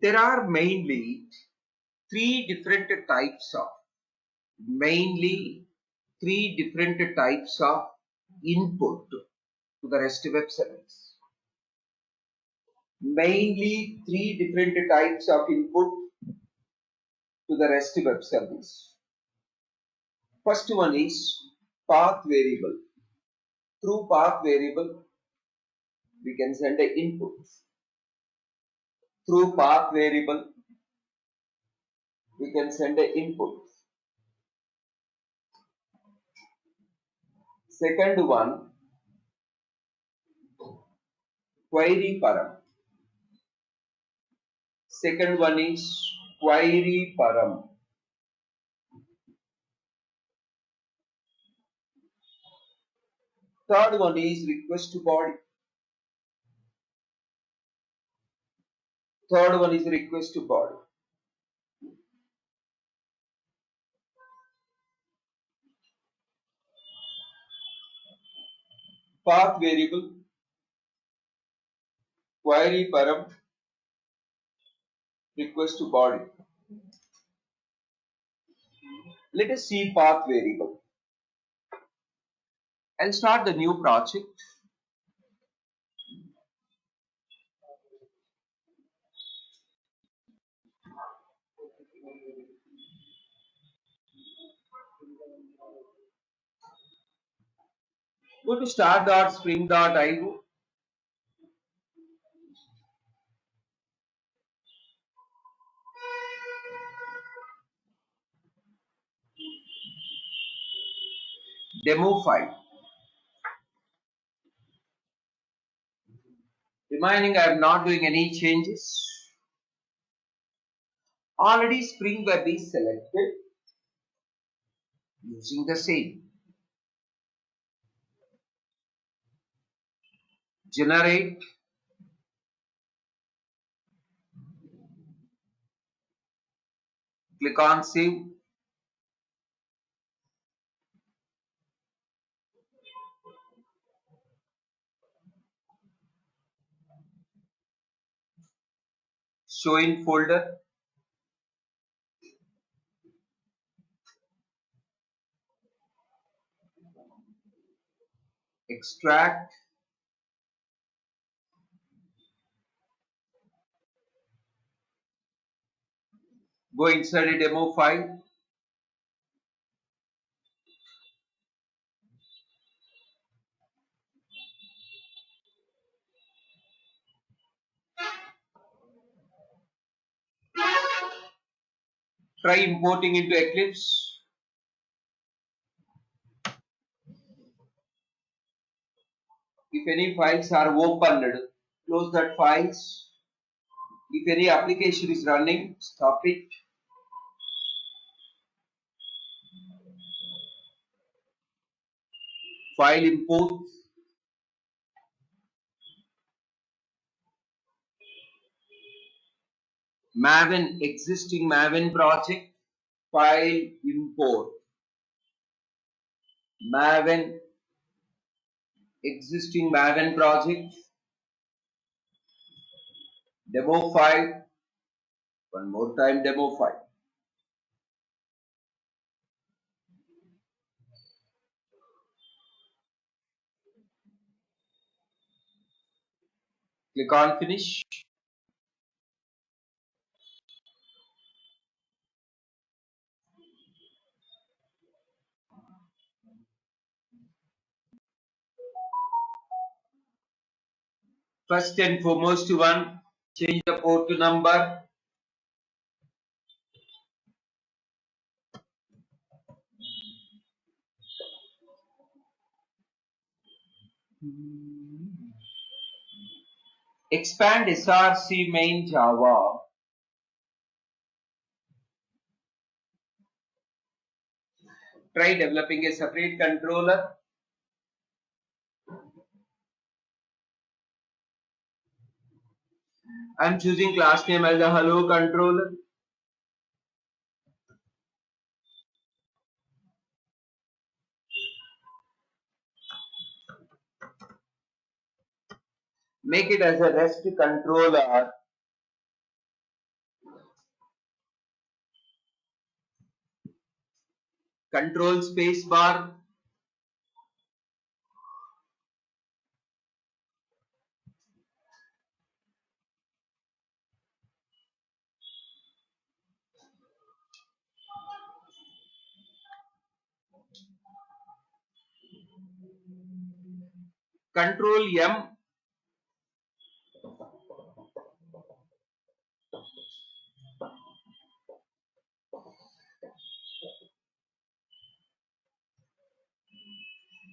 There are three different types of mainly three different types of input to the REST web service. Mainly three different types of input to the REST web service. First one is path variable. Through path variable, we can send a input. Through path variable, we can send a input. Second one, query param. Second one is query param. Third one is request to body. Third one is request to body. Path variable, query param, request to body. Let us see path variable. I'll start the new project. Go to start.spring.io. Demo file. Reminding I am not doing any changes. Already Spring Web is selected using the same. Generate. Click on save. Show in folder. Extract. Go inside a demo file. Try importing into Eclipse. If any files are opened, close that files. If any application is running, stop it. File import. Maven, existing Maven project. File import. Maven, existing Maven project. Demo file. One more time, demo file. Click on finish. First and foremost one, change the port number. Expand src main Java. Try developing a separate controller. I'm choosing class name as a hello controller. Make it as a REST controller. control space bar, control M,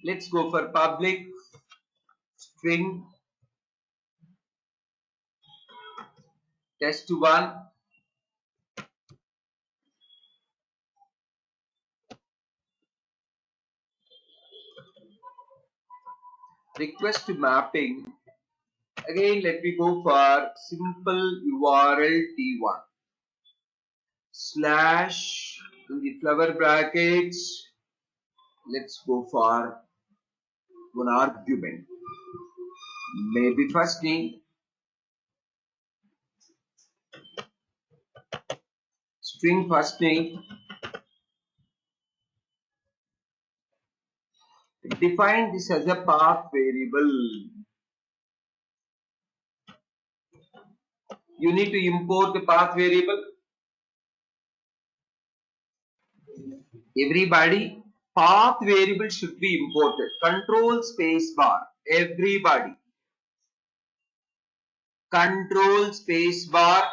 let's go for public string test1, request mapping. Again, let me go for simple URL T1 slash in the flower brackets. Let's go for one argument, maybe first name, string first name. Define this as a path variable. You need to import the path variable. Everybody, path variable should be imported. Control space bar. Everybody. Control space bar.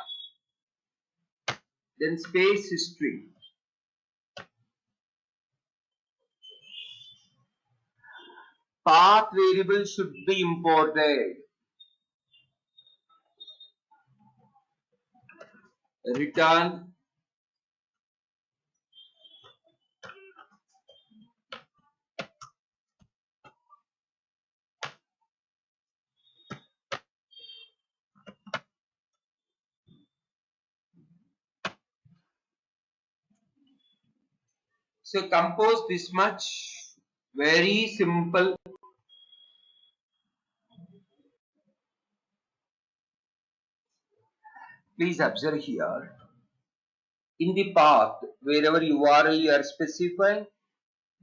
Then space string. Path variable should be imported. Return. So compose this much. Very simple. Please observe here. In the path, wherever URL you are specifying,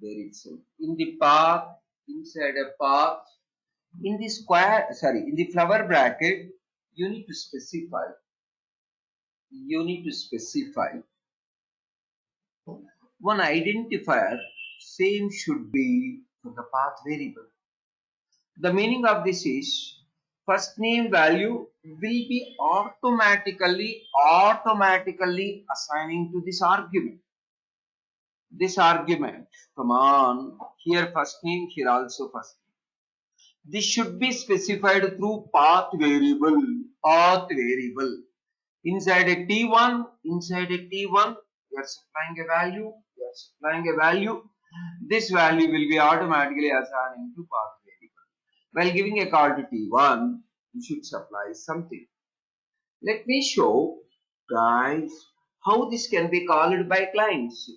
there itself. In the path, inside a path, in the square, sorry, in the flower bracket, you need to specify. You need to specify one identifier. Same should be for the path variable. The meaning of this is first name value will be automatically assigning to this argument. This argument, come on, here first name, here also first name. This should be specified through path variable. Path variable. Inside a T1, you are supplying a value. This value will be automatically assigned to path variable. While giving a call to T1, you should supply something. Let me show, guys, how this can be called by clients.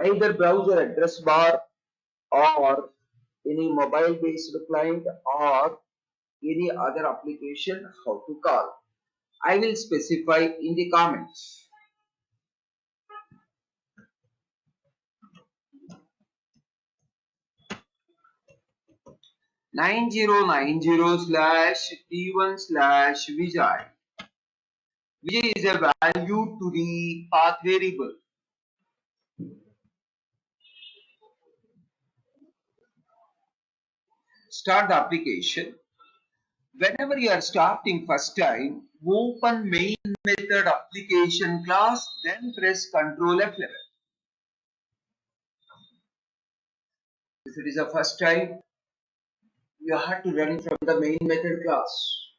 Either browser address bar or any mobile based client or any other application, how to call. I will specify in the comments. /T1/Vijay. Vijay is a value to the path variable. Start the application. Whenever you are starting first time, open main method application class, then press Ctrl F11. If it is a first time, you have to run from the main method class.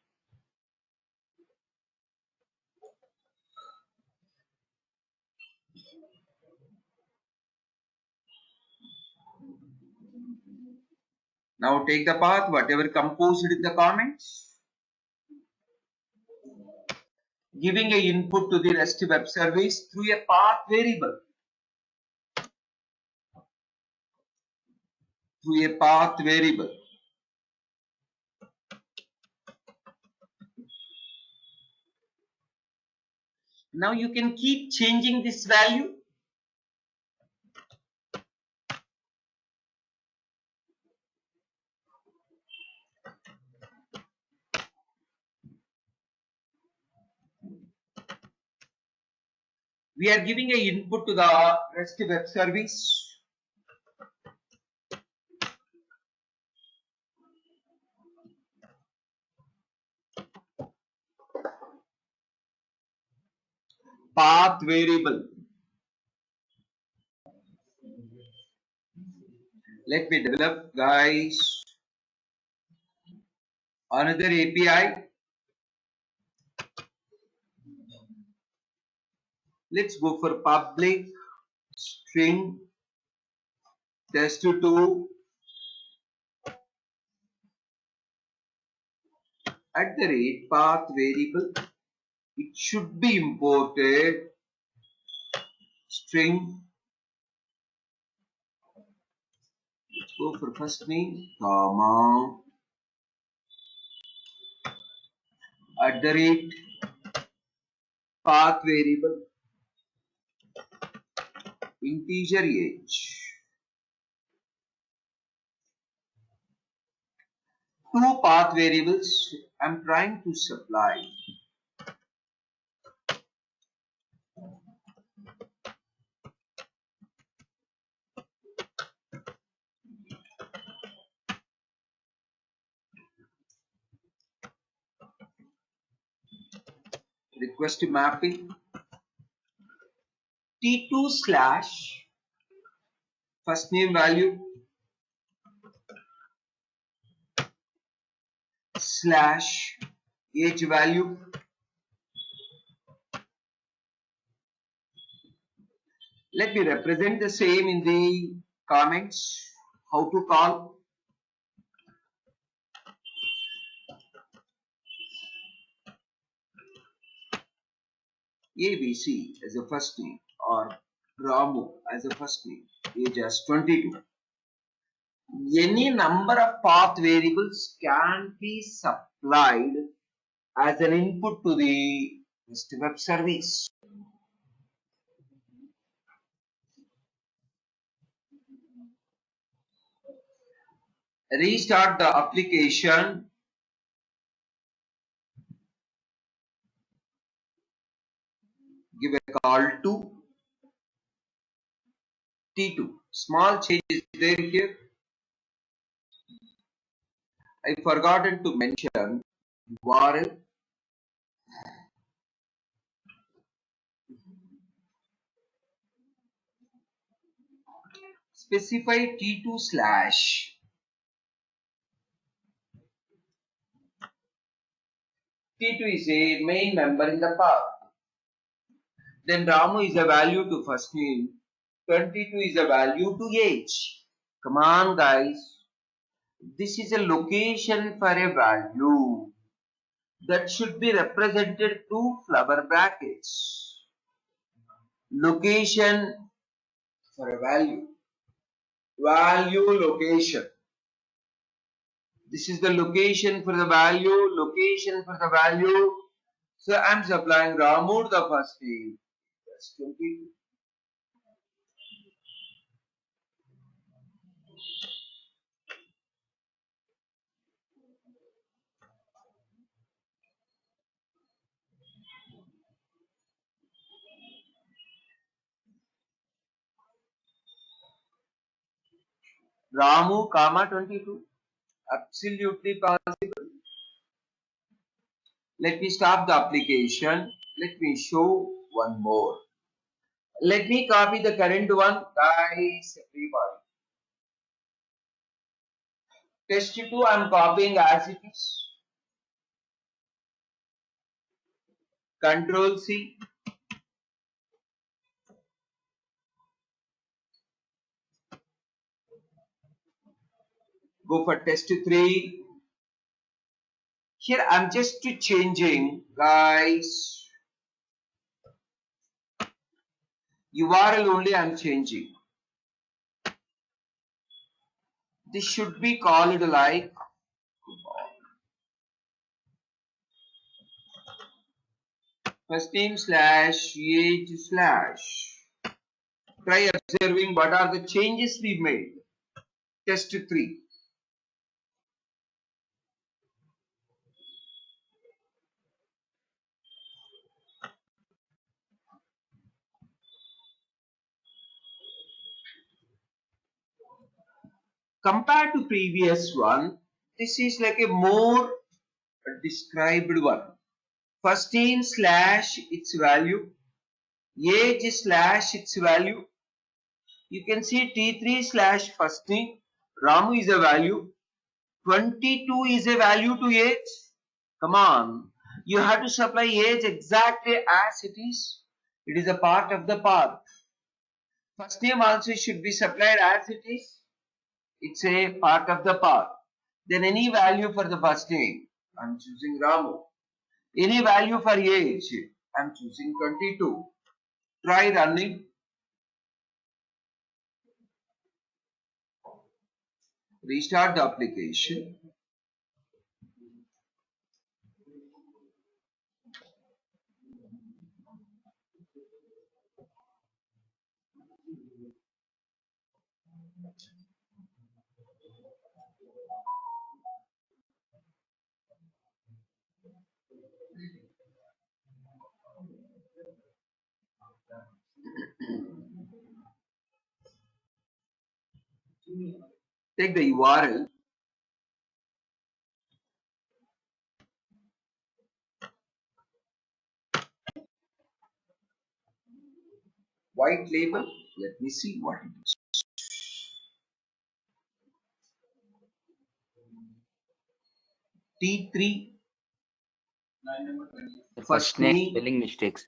Now take the path, whatever composed in the comments. Giving a input to the REST web service through a path variable. Now you can keep changing this value. We are giving a input to the REST web service. Path variable. Let me develop, guys, another API. Let's go for public string test2 at the rate path variable. It should be imported string. Let's go for first name, comma, at the rate path variable, integer age. Two path variables I'm trying to supply. Request mapping T2 slash first name value slash age value. Let me represent the same in the comments. How to call? ABC as a first name or Ramu as a first name. Age as 22. Any number of path variables can be supplied as an input to the REST web service. Restart the application. Give a call to T2. Small change is there here. I forgotten to mention URL. Specify T2 slash. T2 is a main member in the path. Then Ramu is a value to first name. 22 is a value to age. Come on, guys. This is a location for a value that should be represented through flower brackets. Location for a value. Value location. This is the location for the value. Location for the value. So I'm supplying Ramu the first name. That's 22. Ramu, comma 22. Absolutely possible. Let me stop the application. Let me show one more. Let me copy the current one, guys, everybody. Test2 I'm copying as it is. Control C. Go for test3. Here I'm just changing, guys. URL only I'm changing. This should be called like first name slash age slash. Try observing what are the changes we made. Test3. Compared to previous one, this is like a more described one. First name slash its value, age slash its value. You can see T3 slash first name, Ramu is a value, 22 is a value to age. Come on, you have to supply age exactly as it is. It is a part of the path. First name also should be supplied as it is. It's a part of the path. Then any value for the first name, I'm choosing Ramu. Any value for age, I'm choosing 22. Try running. Restart the application. Take the URL. White label. Let me see what it is. T3. First name name. spelling mistakes.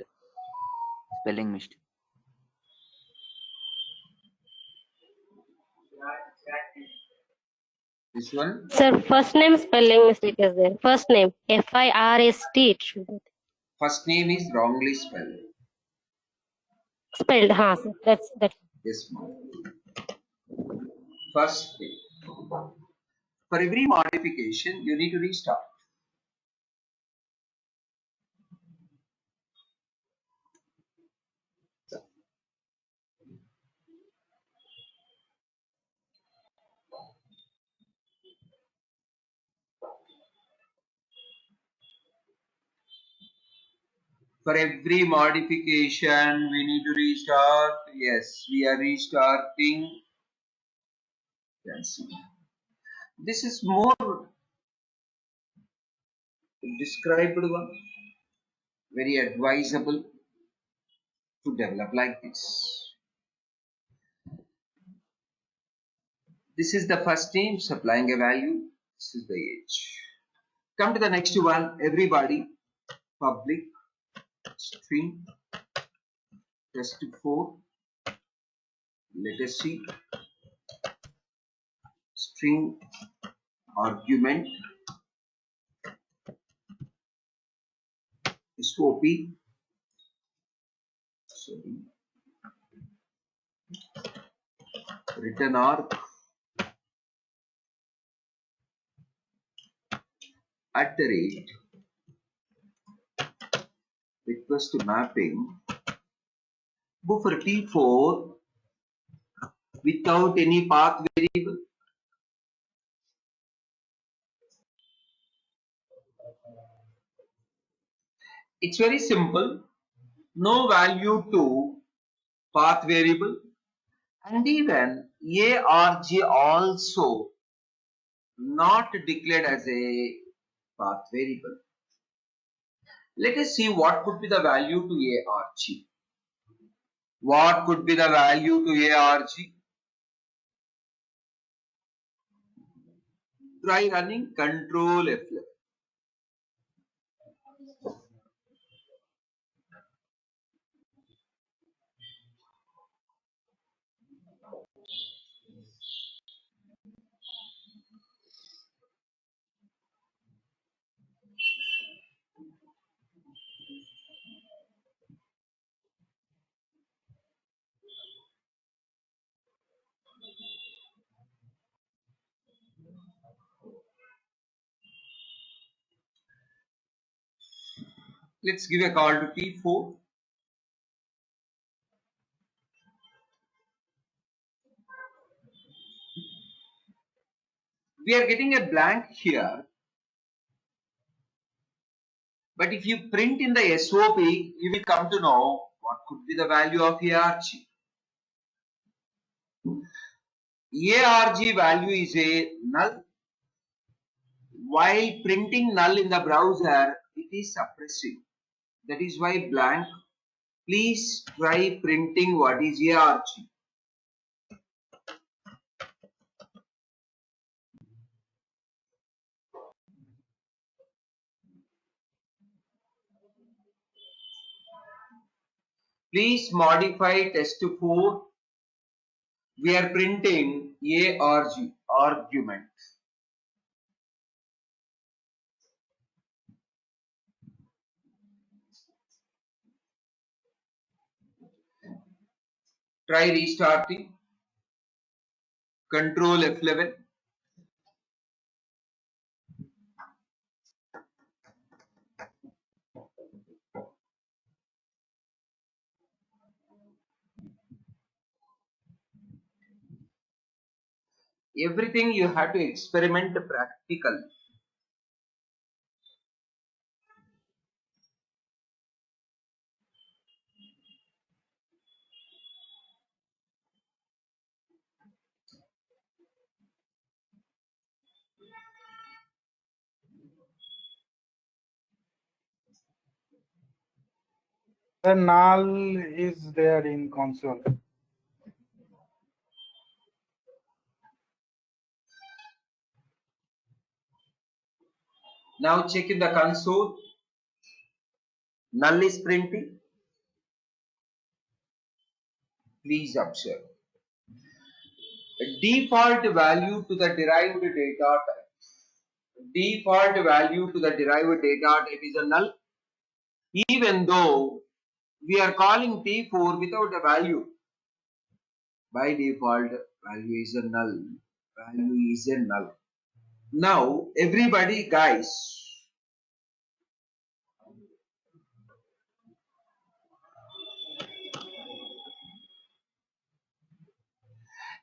Spelling mistake. This one. Sir, first name spelling mistake is there. First name FIRST it should be First name is wrongly spelled. spelled. Haan, sir. That's that. Yes, ma'am. First name. For every modification, you need to restart. For every modification, we need to restart. Yes, we are restarting. Yes. This is more described one. Very advisable to develop like this. This is the first name supplying a value. This is the age. Come to the next one. Everybody. Public string test 4. Let us see. String argument SOP. Sorry. Return arc @ request mapping buffer T4 without any path variable. It's very simple. No value to path variable, and even arg also not declared as a path variable. Let us see what could be the value to arg. What could be the value to arg? Try running Control F11. Let's give a call to T4. We are getting a blank here, but if you print in the SOP, you will come to know what could be the value of arg. arg value is a null. While printing null in the browser, it is suppressing. That is why blank. Please try printing what is arg. Please modify test 4. We are printing arg argument. Try restarting. Control F11. Everything you have to experiment practically. The null is there in console. Now check in the console. Null is printing. Please observe. Default value to the derived data type. Default value to the derived data type is a null. Even though we are calling T4 without a value. By default, value is a null. Value is a null. Now, everybody, guys,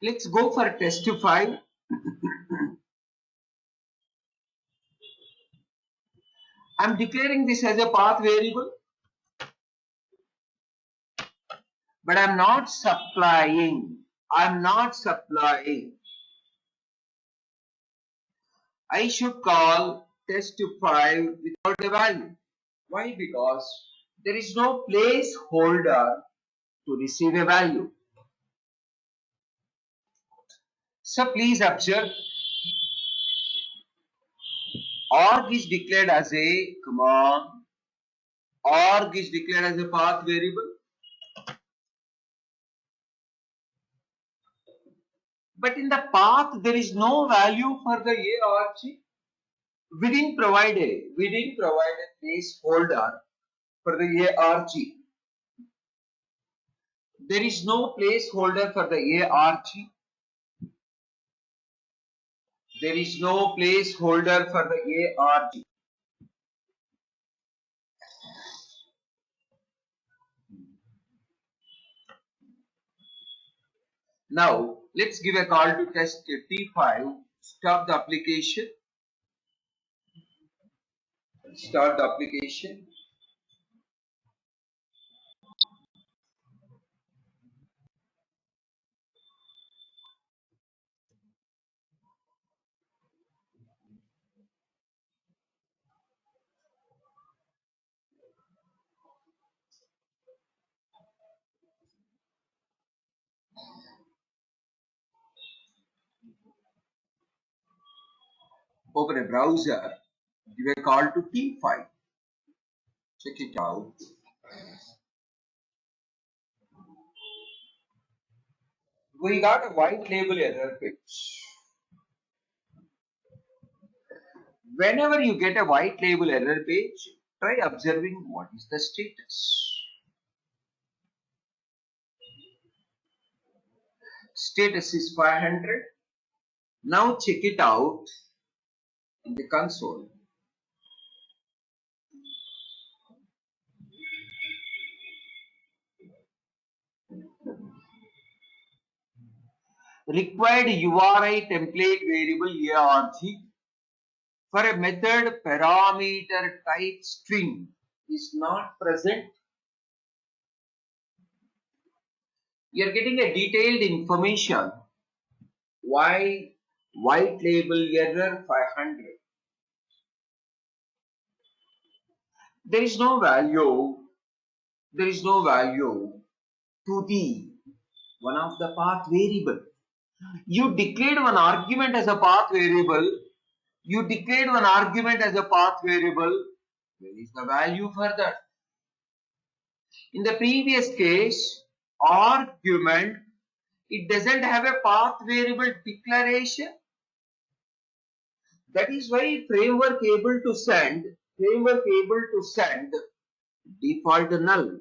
let's go for test 5. I'm declaring this as a path variable, but I'm not supplying. I should call test 5 without a value. Why? Because there is no placeholder to receive a value. So please observe, arg is declared as a arg is declared as a path variable, but in the path there is no value for the arg. We didn't provide a placeholder for the arg. There is no placeholder for the arg. There is no placeholder for the arg. Now let's give a call to test T5. Stop the application. Start the application. Open a browser. Give a call to T5. Check it out. We got a white label error page. Whenever you get a white label error page, try observing what is the status. Status is 500. Now check it out in the console. Required URI template variable arg for a method parameter type string is not present. You are getting a detailed information Why white label error 500? There is no value. There is no value to the one of the path variable. You declared one argument as a path variable. You declared one argument as a path variable. Where is the value for that? In the previous case, argument, it doesn't have a path variable declaration. That is why framework able to send default null.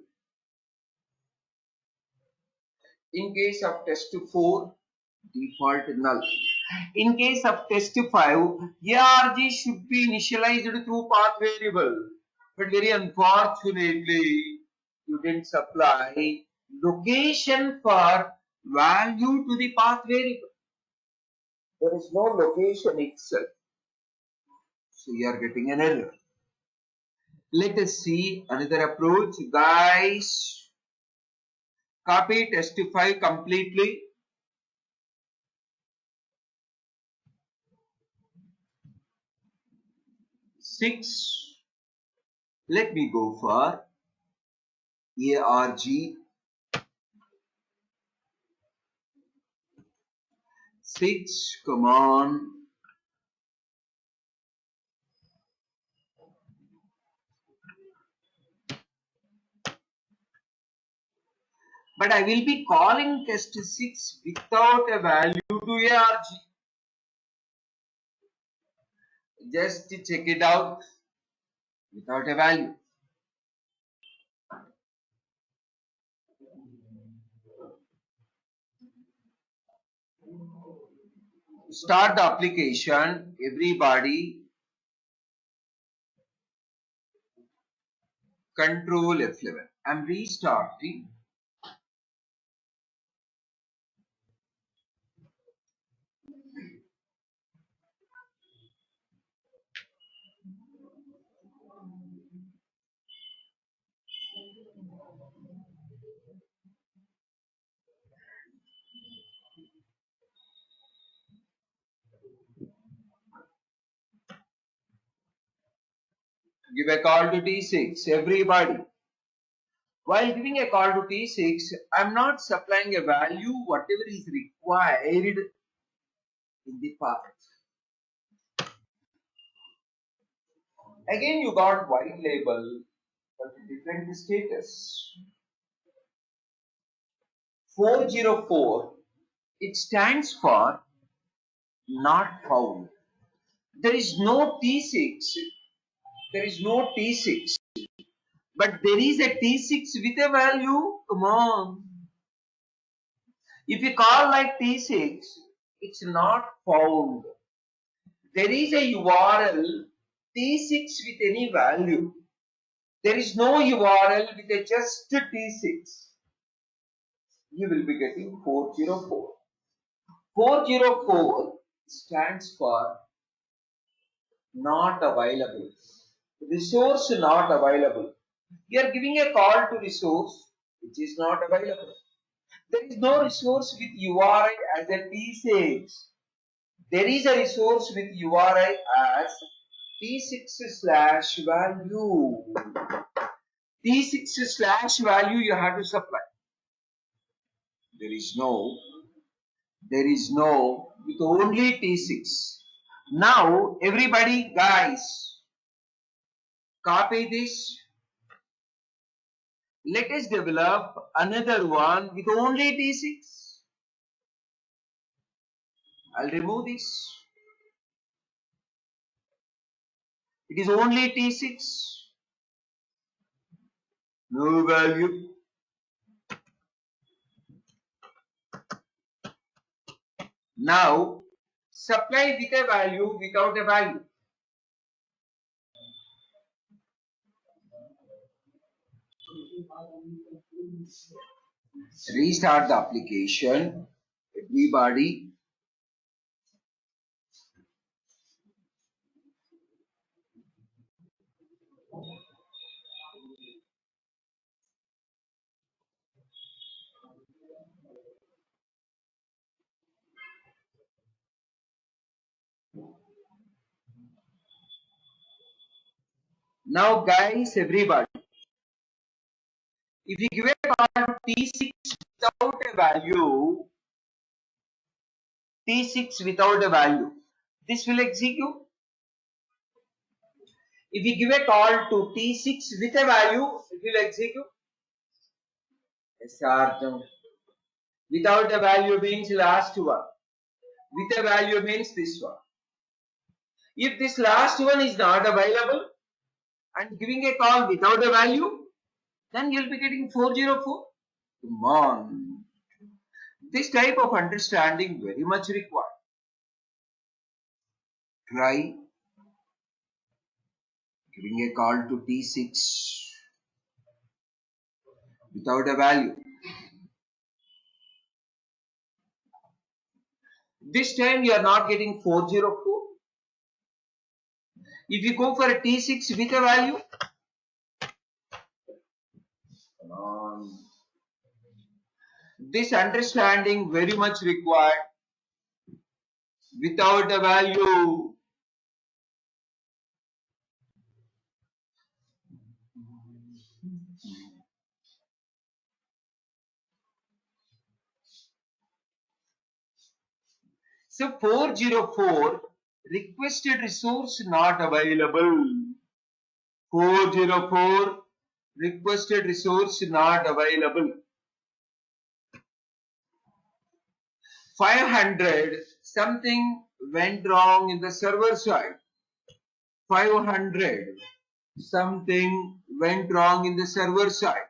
In case of test 4, default null. In case of test 5, ARG should be initialized through path variable. But very unfortunately, you didn't supply location for value to the path variable. There is no location itself. So you are getting an error. Let us see another approach. Guys, copy test 5 completely. Six. Let me go for ARG 6. Come on. But I will be calling test 6 without a value to ARG. Just check it out without a value. Start the application. Everybody, Control F11. I'm restarting. Give a call to T6. Everybody. While giving a call to T6, I'm not supplying a value, whatever is required in the path. Again, you got white label, but different status. 404, it stands for not found. There is no T6. There is no T6. But there is a T6 with a value. Come on. If you call like T6, it's not found. There is a URL T6 with any value. There is no URL with a just T6. You will be getting 404. 404 stands for not available. Resource not available. You are giving a call to resource which is not available. There is no resource with URI as a T6. There is a resource with URI as T6/value. T6/value you have to supply. There is no with only T6. Now everybody guys, copy this. Let us develop another one with only T6. I'll remove this. It is only T6. No value. Now supply with a value without a value. Restart the application. Everybody. Now guys, everybody, if you give a call T6 without a value, T6 without a value, this will execute. If you give a call to T6 with a value, it will execute. Yes, sir. Without a value means last one. With a value means this one. If this last one is not available and giving a call without a value, then you'll be getting 404. Come on. This type of understanding very much required. Try giving a call to T6 without a value. This time you are not getting 404. If you go for a T6 with a value, come on. This understanding very much required. Without a value, so 404 requested resource not available. 404 requested resource not available. 500 something went wrong in the server side. 500 something went wrong in the server side.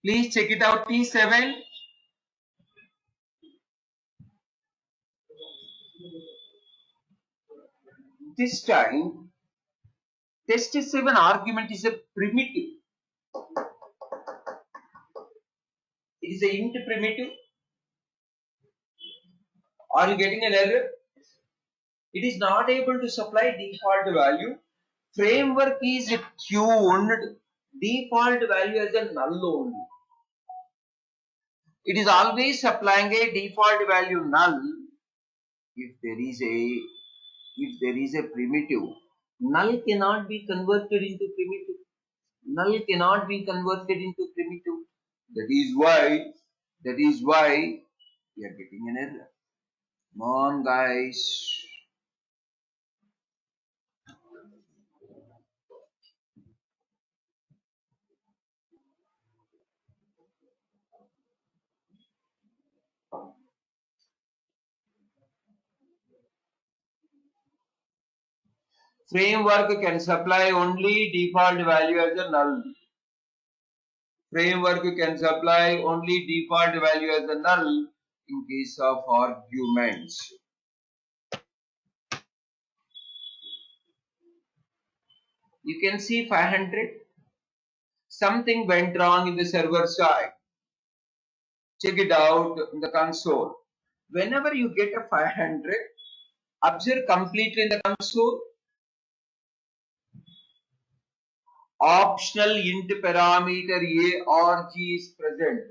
Please check it out, T7. This time, test7 argument is a primitive. It is a int primitive. Are you getting an error? It is not able to supply default value. Framework is tuned default value as a null only. It is always supplying a default value null if there is a primitive. Null cannot be converted into primitive. Null cannot be converted into primitive. That is why we are getting an error. Come on, guys. Framework can supply only default value as a null. Framework can supply only default value as a null in case of arguments. You can see 500. Something went wrong in the server side. Check it out in the console. Whenever you get a 500, observe completely in the console. Optional int parameter a or g is present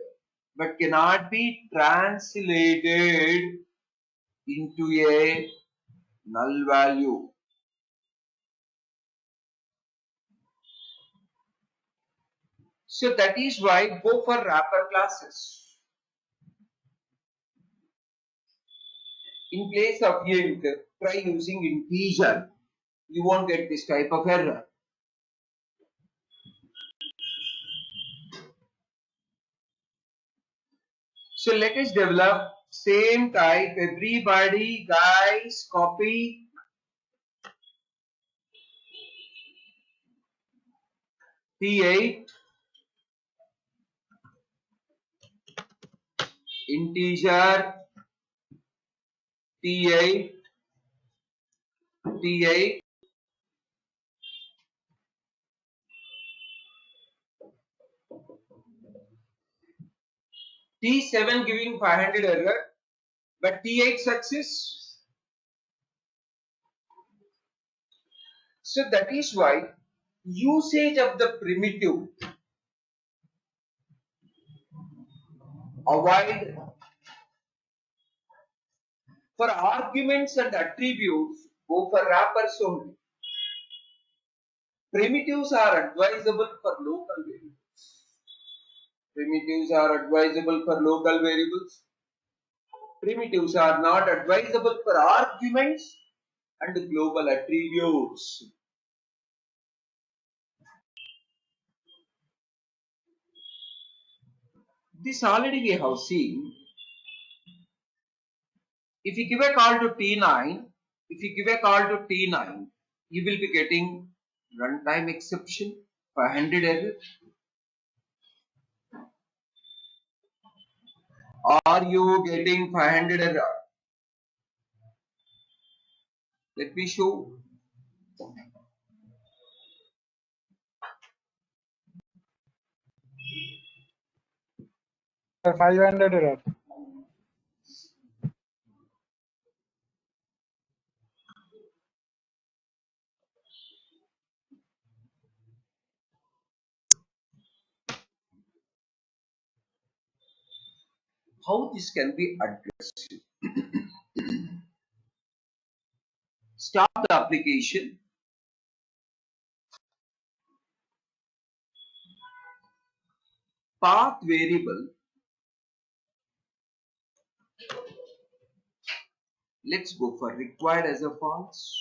but cannot be translated into a null value. So that is why go for wrapper classes. In place of int, try using integer. You won't get this type of error. So let us develop same type. Everybody, guys, copy T8 integer T8 T7 giving 500 error but T8 success. So that is why usage of the primitive. Avoid for arguments and attributes, go for wrappers only. Primitives are advisable for local variables. Primitives are advisable for local variables. Primitives are not advisable for arguments and global attributes. This already we have seen. If you give a call to T9, you will be getting runtime exception, 500 error. Are you getting 500 error? Let me show. Sir, 500 error. How this can be addressed? Stop the application. Path variable. Let's go for required as a false.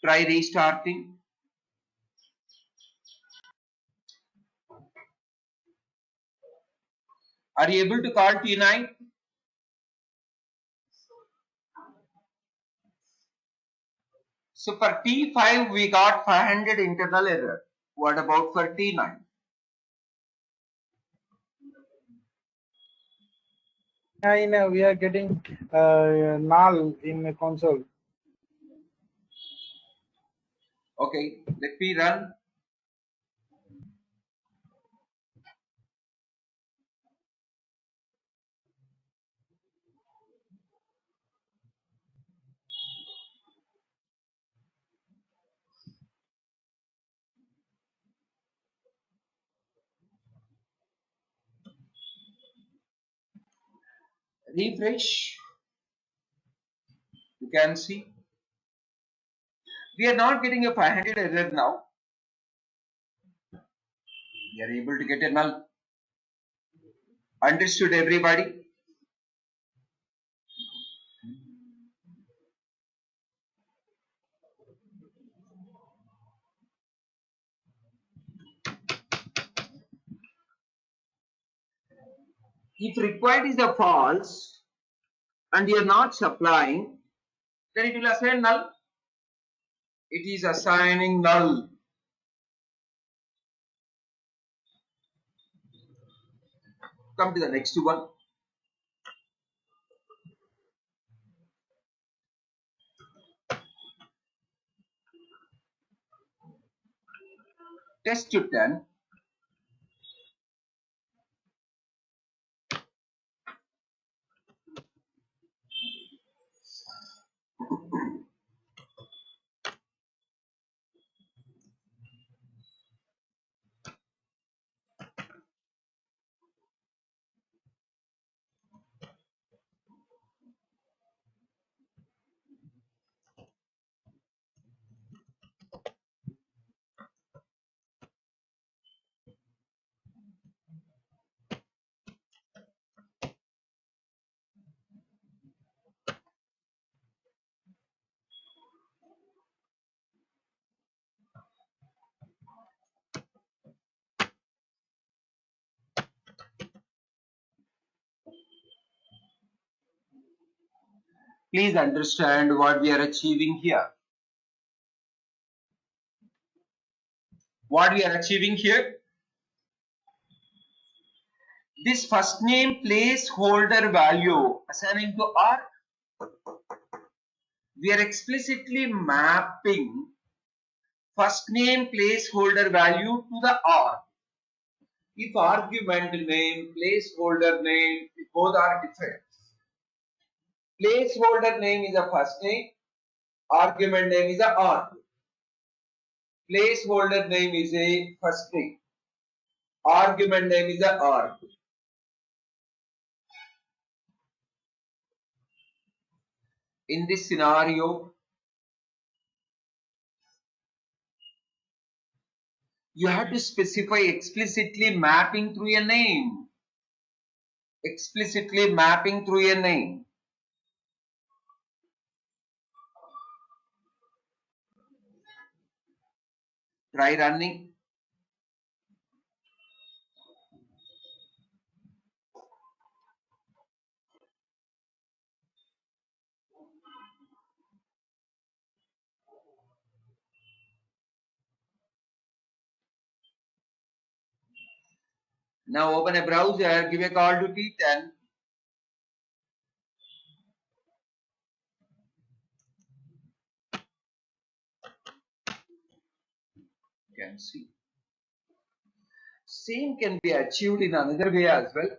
Try restarting. Are you able to call T9? So for T5 we got 500 internal error. What about for T9? I know we are getting null in the console. Okay, let me run. Refresh. You can see we are not getting a 500 error now. We are able to get a null. Understood, everybody? If required is a false and you are not supplying, then it will assign null. It is assigning null. Come to the next one. Test to 10. Please understand what we are achieving here. What we are achieving here? This first name placeholder value assigning to R. We are explicitly mapping first name placeholder value to the R. If argument name, placeholder name, both are different. Placeholder name is a first name. Argument name is a arg. Placeholder name is a first name. Argument name is a arg. In this scenario, you have to specify explicitly mapping through a name. Explicitly mapping through a name. Try running. Now open a browser, give a call to T10. You can see. Same can be achieved in another way as well.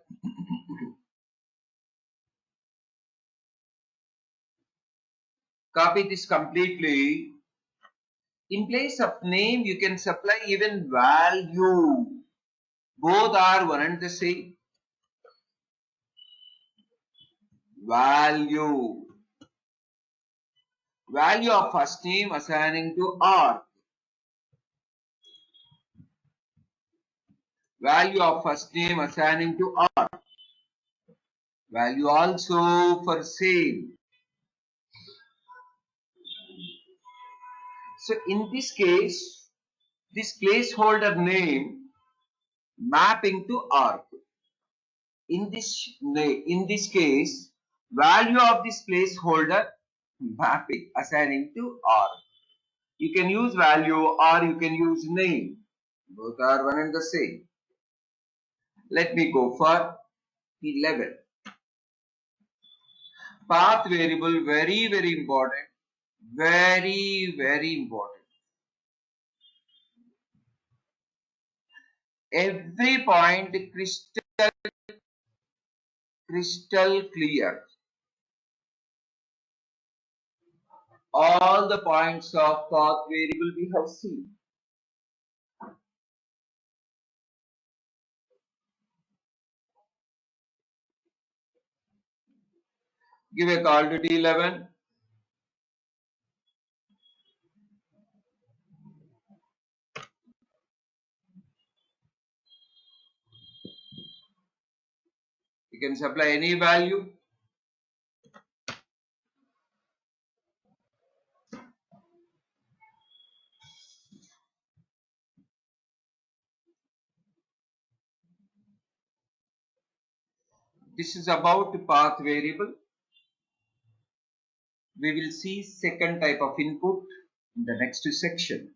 Copy this completely. In place of name, you can supply even value. Both are one and the same. Value. Value of first name assigning to R. Value of first name assigning to R. Value also for same. So in this case, this placeholder name mapping to R. In this case, value of this placeholder mapping assigning to R. You can use value or you can use name. Both are one and the same. Let me go for 11. Path variable, very important. Very important. Every point crystal clear. All the points of path variable we have seen. Give a call to T11. You can supply any value. This is about path variable. We will see second type of input in the next section.